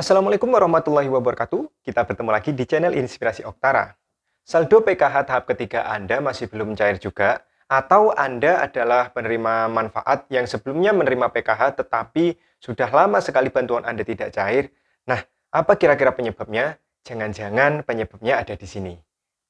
Assalamualaikum warahmatullahi wabarakatuh. Kita bertemu lagi di channel Inspirasi Oktara. Saldo PKH tahap ketiga Anda masih belum cair juga, atau Anda adalah penerima manfaat yang sebelumnya menerima PKH tetapi sudah lama sekali bantuan Anda tidak cair. Nah, apa kira-kira penyebabnya? Jangan-jangan penyebabnya ada di sini.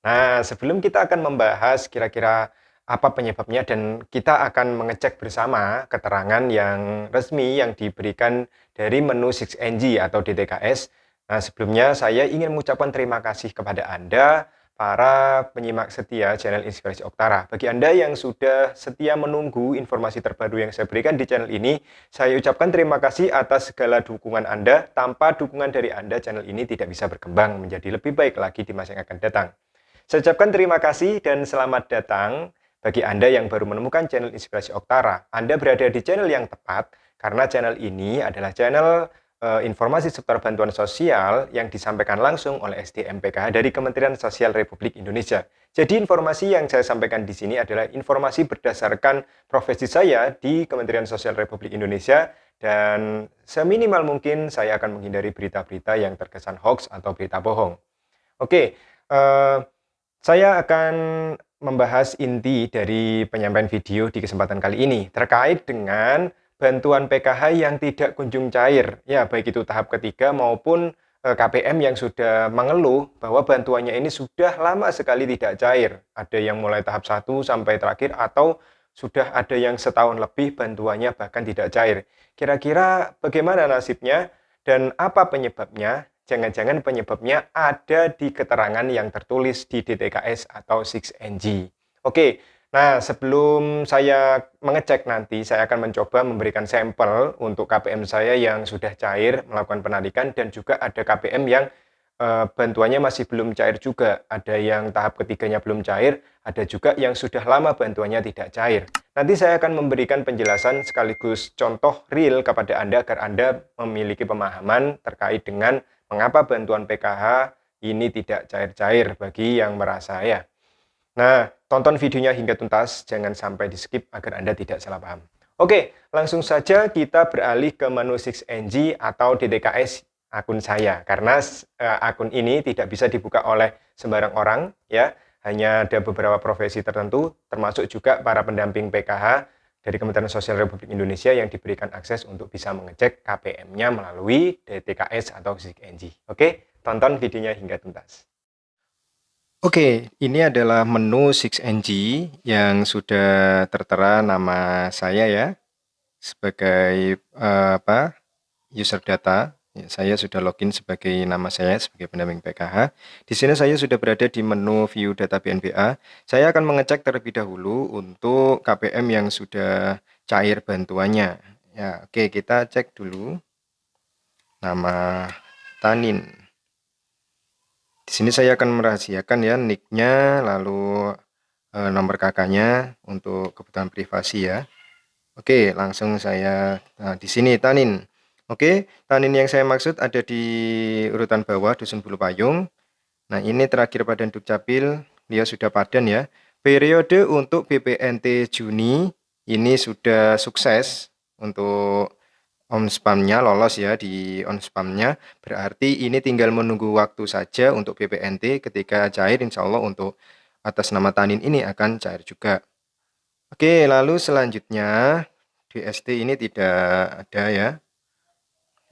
Nah, sebelum kita akan membahas kira-kira apa penyebabnya dan kita akan mengecek bersama keterangan yang resmi yang diberikan dari menu 6NG atau DTKS. Nah, sebelumnya saya ingin mengucapkan terima kasih kepada Anda, para penyimak setia channel Inspirasi Oktara. Bagi Anda yang sudah setia menunggu informasi terbaru yang saya berikan di channel ini, saya ucapkan terima kasih atas segala dukungan Anda. Tanpa dukungan dari Anda, channel ini tidak bisa berkembang menjadi lebih baik lagi di masa yang akan datang. Saya ucapkan terima kasih dan selamat datang bagi Anda yang baru menemukan channel Inspirasi Oktara. Anda berada di channel yang tepat karena channel ini adalah channel informasi seputar bantuan sosial yang disampaikan langsung oleh SDM PKH dari Kementerian Sosial Republik Indonesia. Jadi informasi yang saya sampaikan di sini adalah informasi berdasarkan profesi saya di Kementerian Sosial Republik Indonesia dan seminimal mungkin saya akan menghindari berita-berita yang terkesan hoax atau berita bohong. Oke, saya akan membahas inti dari penyampaian video di kesempatan kali ini terkait dengan bantuan PKH yang tidak kunjung cair. Ya, baik itu tahap ketiga maupun KPM yang sudah mengeluh bahwa bantuannya ini sudah lama sekali tidak cair. Ada yang mulai tahap 1 sampai terakhir atau sudah ada yang setahun lebih bantuannya bahkan tidak cair. Kira-kira bagaimana nasibnya dan apa penyebabnya? Jangan-jangan penyebabnya ada di keterangan yang tertulis di DTKS atau 6NG. Oke, nah sebelum saya mengecek nanti, saya akan mencoba memberikan sampel untuk KPM saya yang sudah cair melakukan penarikan dan juga ada KPM yang bantuannya masih belum cair juga. Ada yang tahap ketiganya belum cair, ada juga yang sudah lama bantuannya tidak cair. Nanti saya akan memberikan penjelasan sekaligus contoh real kepada Anda agar Anda memiliki pemahaman terkait dengan mengapa bantuan PKH ini tidak cair-cair bagi yang merasa ya. Nah, tonton videonya hingga tuntas, jangan sampai di skip agar Anda tidak salah paham. Oke, langsung saja kita beralih ke menu 6NG atau DTKS akun saya. Karena akun ini tidak bisa dibuka oleh sembarang orang, ya. Hanya ada beberapa profesi tertentu, termasuk juga para pendamping PKH dari Kementerian Sosial Republik Indonesia yang diberikan akses untuk bisa mengecek KPM-nya melalui DTKS atau 6NG. Oke, tonton videonya hingga tuntas. Oke, ini adalah menu 6NG yang sudah tertera nama saya ya sebagai user data. Ya, saya sudah login sebagai nama saya sebagai pendamping PKH. Di sini saya sudah berada di menu view data BNPA. Saya akan mengecek terlebih dahulu untuk KPM yang sudah cair bantuannya. Ya, oke, kita cek dulu nama Tanin. Di sini saya akan merahasiakan ya nicknya, lalu nomor kakaknya untuk kebutuhan privasi ya. Oke, langsung saya di sini Tanin. Oke, Tanin yang saya maksud ada di urutan bawah Dusun Bulu Payung. Nah, ini terakhir padan Dukcapil, dia sudah padan ya. Periode untuk BPNT Juni ini sudah sukses untuk on spamnya lolos ya di on spamnya, berarti ini tinggal menunggu waktu saja untuk BPNT. Ketika cair insya Allah untuk atas nama Tanin ini akan cair juga. Oke, lalu selanjutnya DST ini tidak ada ya.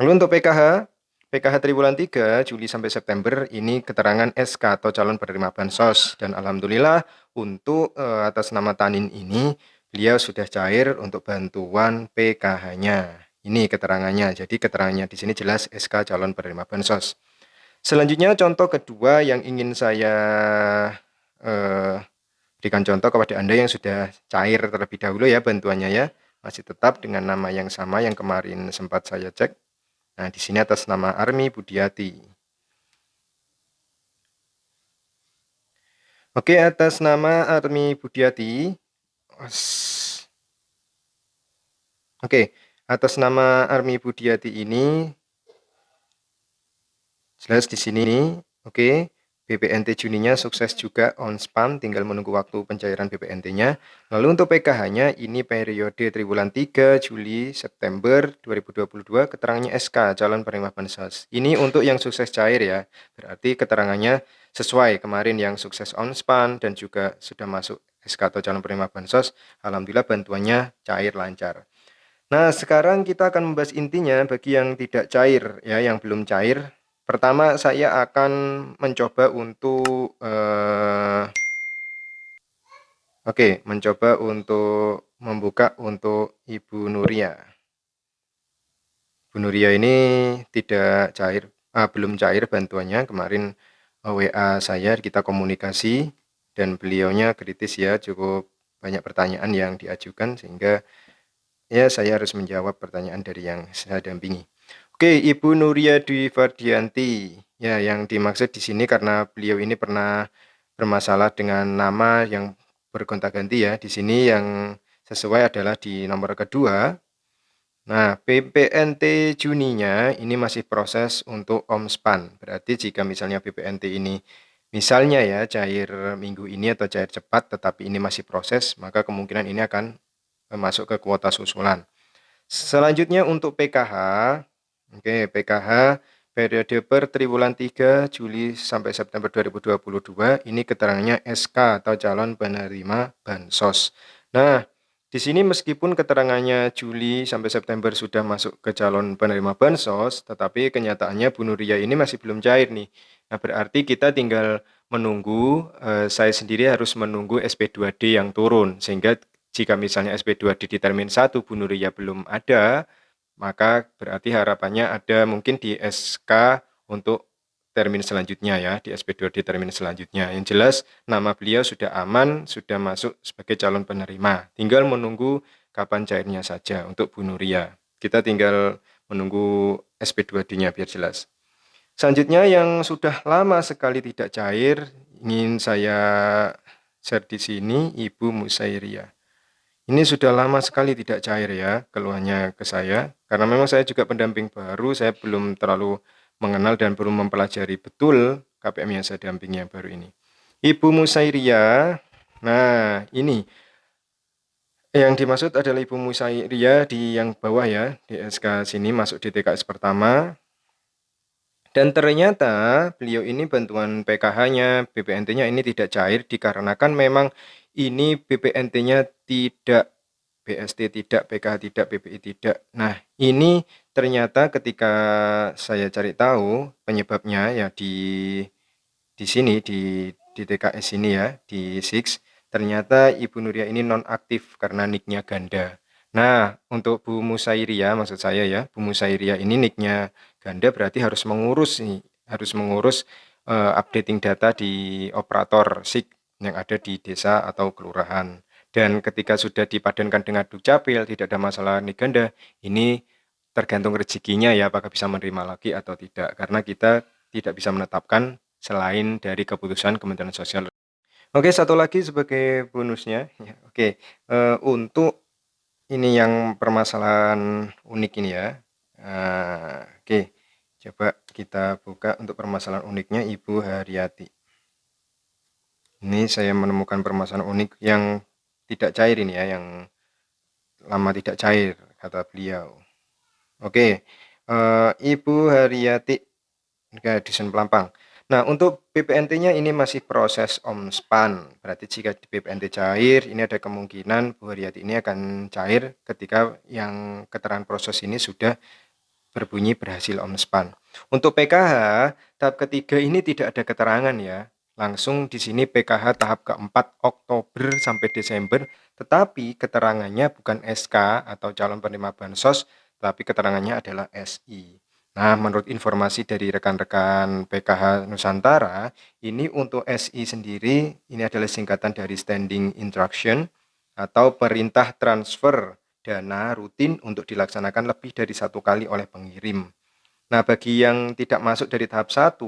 Lalu untuk PKH triwulan 3 Juli sampai September ini keterangan SK atau calon penerima bansos, dan alhamdulillah untuk atas nama Tanin ini beliau sudah cair untuk bantuan PKH-nya. Ini keterangannya. Jadi keterangannya di sini jelas SK calon penerima bansos. Selanjutnya contoh kedua yang ingin saya eh, berikan contoh kepada Anda yang sudah cair terlebih dahulu ya bantuannya ya. Masih tetap dengan nama yang sama yang kemarin sempat saya cek. Nah, di sini atas nama Armi Budiati. Oke, atas nama Armi Budiati. Oke, atas nama Armi Budiati ini jelas di sini. Oke, BPNT Juninya sukses juga on spam, tinggal menunggu waktu pencairan BPNT-nya. Lalu untuk PKH-nya ini periode triwulan 3 Juli September 2022, keterangannya SK calon penerima bansos. Ini untuk yang sukses cair ya. Berarti keterangannya sesuai kemarin yang sukses on spam dan juga sudah masuk SK atau calon penerima bansos. Alhamdulillah bantuannya cair lancar. Nah, sekarang kita akan membahas intinya bagi yang tidak cair ya, yang belum cair. Pertama, saya akan mencoba untuk mencoba untuk membuka untuk Ibu Nuria. Bu Nuria ini tidak cair, belum cair bantuannya. Kemarin WA saya, kita komunikasi dan beliaunya kritis ya, cukup banyak pertanyaan yang diajukan sehingga ya saya harus menjawab pertanyaan dari yang saya dampingi. Oke, Ibu Nuria Dwi Fardianti. Ya, yang dimaksud di sini karena beliau ini pernah bermasalah dengan nama yang bergonta-ganti ya. Di sini yang sesuai adalah di nomor kedua. Nah, BPNT Juninya ini masih proses untuk omspan. Berarti jika misalnya BPNT ini misalnya ya cair minggu ini atau cair cepat tetapi ini masih proses, maka kemungkinan ini akan masuk ke kuota susulan. Selanjutnya untuk PKH. Oke, PKH periode per triwulan 3 Juli sampai September 2022 ini keterangannya SK atau calon penerima bansos. Nah, di sini meskipun keterangannya Juli sampai September sudah masuk ke calon penerima bansos, tetapi kenyataannya Bu Nuria ini masih belum cair nih. Nah, berarti kita tinggal menunggu, saya sendiri harus menunggu SP2D yang turun, sehingga jika misalnya SP2D di termin 1 Bu Nuria belum ada, maka berarti harapannya ada mungkin di SK untuk termin selanjutnya ya, di SP2D termin selanjutnya. Yang jelas nama beliau sudah aman, sudah masuk sebagai calon penerima. Tinggal menunggu kapan cairnya saja untuk Bu Nuria. Kita tinggal menunggu SP2D-nya biar jelas. Selanjutnya yang sudah lama sekali tidak cair, ingin saya share di sini, Ibu Musairia. Ini sudah lama sekali tidak cair ya, keluhannya ke saya. Karena memang saya juga pendamping baru, saya belum terlalu mengenal dan belum mempelajari betul KPM yang saya dampingi yang baru ini. Ibu Musairia, nah ini yang dimaksud adalah Ibu Musairia di yang bawah ya, di SK sini masuk di TKS pertama. Dan ternyata beliau ini bantuan PKH-nya, BPNT-nya ini tidak cair dikarenakan memang ini BPNT-nya tidak, BST tidak, PKH tidak, BPI tidak. Nah, ini ternyata ketika saya cari tahu penyebabnya ya di sini di TKS ini ya, di SIX, ternyata Ibu Nuria ini nonaktif karena nicknya ganda. Nah, untuk Bu Musairia, maksud saya ya, Bu Musairia ini nicknya ganda berarti harus mengurus nih, harus mengurus updating data di operator SIG yang ada di desa atau kelurahan. Dan ketika sudah dipadankan dengan Dukcapil, tidak ada masalah nick ganda, ini tergantung rezekinya ya, apakah bisa menerima lagi atau tidak. Karena kita tidak bisa menetapkan selain dari keputusan Kementerian Sosial. Oke, satu lagi sebagai bonusnya. Ya, oke, untuk ini yang permasalahan unik ini ya. Oke, coba kita buka untuk permasalahan uniknya Ibu Haryati. Ini saya menemukan permasalahan unik yang tidak cair ini ya, yang lama tidak cair kata beliau. Oke, Ibu Haryati, Dusun Pelampang. Nah, untuk BPNT-nya ini masih proses omspan. Berarti jika BPNT cair, ini ada kemungkinan Bu Haryati ini akan cair ketika yang keterangan proses ini sudah berbunyi berhasil omspan. Untuk PKH, tahap ketiga ini tidak ada keterangan ya. Langsung di sini PKH tahap keempat Oktober sampai Desember, tetapi keterangannya bukan SK atau calon penerima bansos, tapi keterangannya adalah SI. Nah, menurut informasi dari rekan-rekan PKH Nusantara, ini untuk SI sendiri, ini adalah singkatan dari Standing Instruction atau perintah transfer dana rutin untuk dilaksanakan lebih dari satu kali oleh pengirim. Nah, bagi yang tidak masuk dari tahap 1,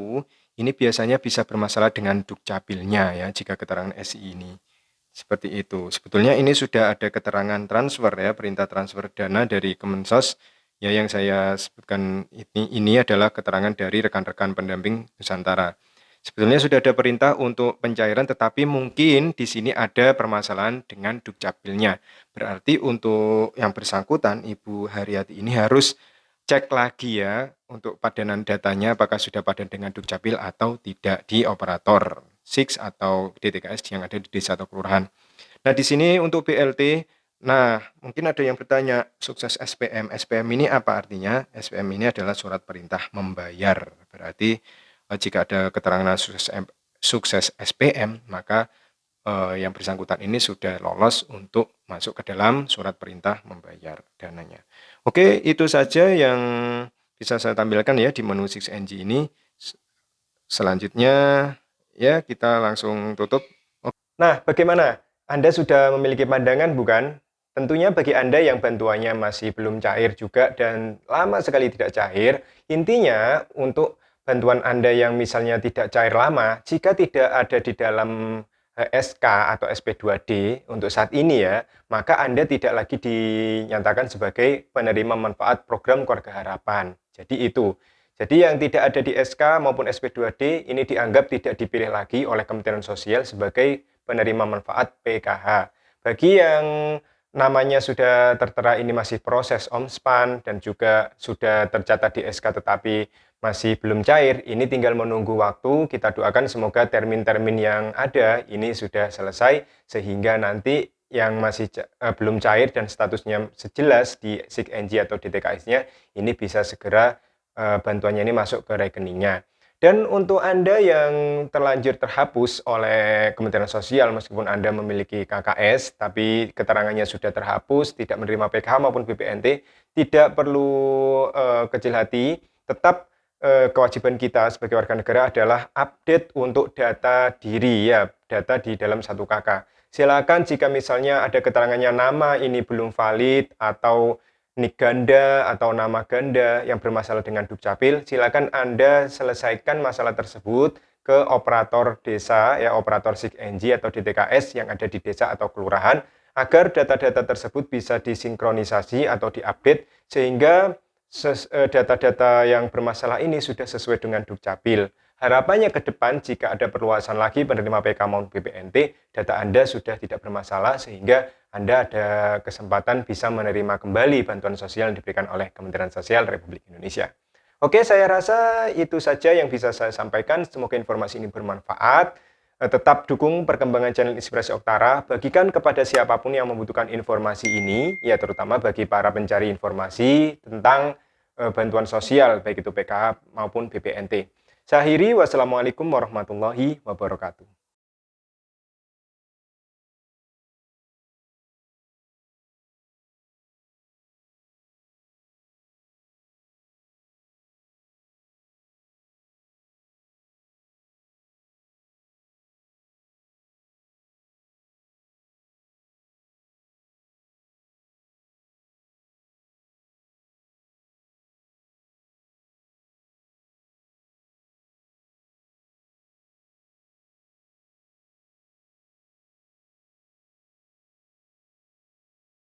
ini biasanya bisa bermasalah dengan Dukcapilnya ya, jika keterangan SI ini. Seperti itu. Sebetulnya ini sudah ada keterangan transfer ya, perintah transfer dana dari Kemensos. Ya, yang saya sebutkan ini adalah keterangan dari rekan-rekan pendamping Nusantara. Sebetulnya sudah ada perintah untuk pencairan, tetapi mungkin di sini ada permasalahan dengan Dukcapilnya. Berarti untuk yang bersangkutan, Ibu Haryati ini harus cek lagi ya untuk padanan datanya apakah sudah padan dengan Dukcapil atau tidak di operator SIX atau DTKS yang ada di desa atau kelurahan. Nah, di sini untuk BLT, nah mungkin ada yang bertanya, sukses SPM. SPM ini apa artinya? SPM ini adalah surat perintah membayar. Berarti jika ada keterangan sukses SPM, maka yang bersangkutan ini sudah lolos untuk masuk ke dalam surat perintah membayar dananya. Oke, itu saja yang bisa saya tampilkan ya di menu 6NG ini. Selanjutnya ya kita langsung tutup. Nah, bagaimana? Anda sudah memiliki pandangan bukan? Tentunya bagi Anda yang bantuannya masih belum cair juga dan lama sekali tidak cair, intinya untuk bantuan Anda yang misalnya tidak cair lama, jika tidak ada di dalam SK atau SP2D untuk saat ini ya, maka Anda tidak lagi dinyatakan sebagai penerima manfaat program Keluarga Harapan. Jadi itu. Jadi yang tidak ada di SK maupun SP2D ini dianggap tidak dipilih lagi oleh Kementerian Sosial sebagai penerima manfaat PKH. Bagi yang namanya sudah tertera ini masih proses OMSPAN dan juga sudah tercatat di SK tetapi masih belum cair, ini tinggal menunggu waktu. Kita doakan semoga termin-termin yang ada ini sudah selesai sehingga nanti yang masih belum cair dan statusnya sejelas di SIG-NG atau DTKS-nya ini bisa segera bantuannya ini masuk ke rekeningnya. Dan untuk Anda yang terlanjur terhapus oleh Kementerian Sosial meskipun Anda memiliki KKS tapi keterangannya sudah terhapus, tidak menerima PKH maupun BPNT, tidak perlu kecil hati, tetap kewajiban kita sebagai warga negara adalah update untuk data diri ya, data di dalam 1KK. Silakan jika misalnya ada keterangannya nama ini belum valid atau nik ganda atau nama ganda yang bermasalah dengan Dukcapil, silakan Anda selesaikan masalah tersebut ke operator desa, ya operator SIG-NG atau DTKS yang ada di desa atau kelurahan, agar data-data tersebut bisa disinkronisasi atau diupdate, sehingga data-data yang bermasalah ini sudah sesuai dengan Dukcapil. Harapannya ke depan jika ada perluasan lagi penerima PK maupun BPNT, data Anda sudah tidak bermasalah sehingga Anda ada kesempatan bisa menerima kembali bantuan sosial yang diberikan oleh Kementerian Sosial Republik Indonesia. Oke, saya rasa itu saja yang bisa saya sampaikan. Semoga informasi ini bermanfaat. Tetap dukung perkembangan channel Inspirasi Oktara. Bagikan kepada siapapun yang membutuhkan informasi ini, ya terutama bagi para pencari informasi tentang bantuan sosial, baik itu PKH maupun BPNT. Saya akhiri, wassalamualaikum warahmatullahi wabarakatuh.